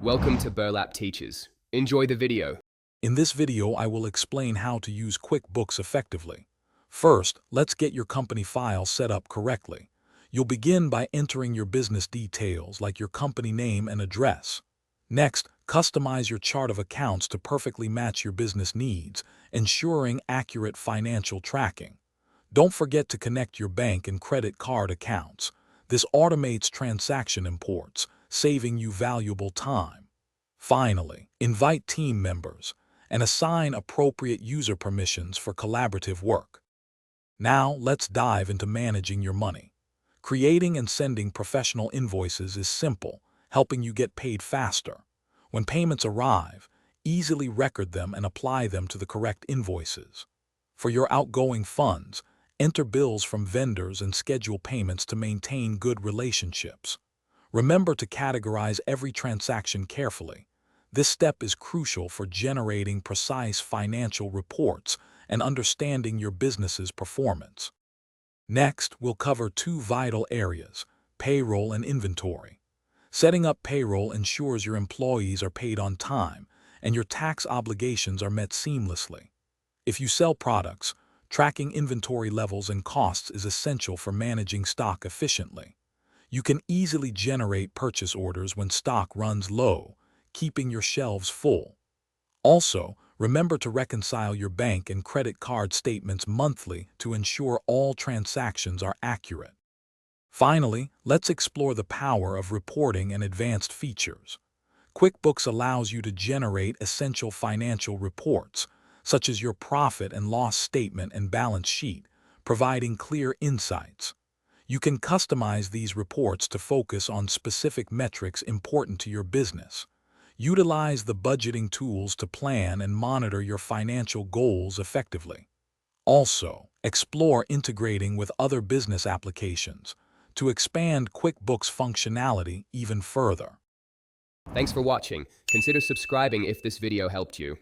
Welcome to Burlap Teachers. Enjoy the video. In this video, I will explain how to use QuickBooks effectively. First, let's get your company file set up correctly. You'll begin by entering your business details like your company name and address. Next, customize your chart of accounts to perfectly match your business needs, ensuring accurate financial tracking. Don't forget to connect your bank and credit card accounts. This automates transaction imports, saving you valuable time. Finally, invite team members and assign appropriate user permissions for collaborative work. Now, let's dive into managing your money. Creating and sending professional invoices is simple, helping you get paid faster. When payments arrive, easily record them and apply them to the correct invoices. For your outgoing funds, enter bills from vendors and schedule payments to maintain good relationships. Remember to categorize every transaction carefully. This step is crucial for generating precise financial reports and understanding your business's performance. Next, we'll cover two vital areas: payroll and inventory. Setting up payroll ensures your employees are paid on time and your tax obligations are met seamlessly. If you sell products, tracking inventory levels and costs is essential for managing stock efficiently. You can easily generate purchase orders when stock runs low, keeping your shelves full. Also, remember to reconcile your bank and credit card statements monthly to ensure all transactions are accurate. Finally, let's explore the power of reporting and advanced features. QuickBooks allows you to generate essential financial reports, such as your profit and loss statement and balance sheet, providing clear insights. You can customize these reports to focus on specific metrics important to your business. Utilize the budgeting tools to plan and monitor your financial goals effectively. Also, explore integrating with other business applications to expand QuickBooks functionality even further. Thanks for watching. Consider subscribing if this video helped you.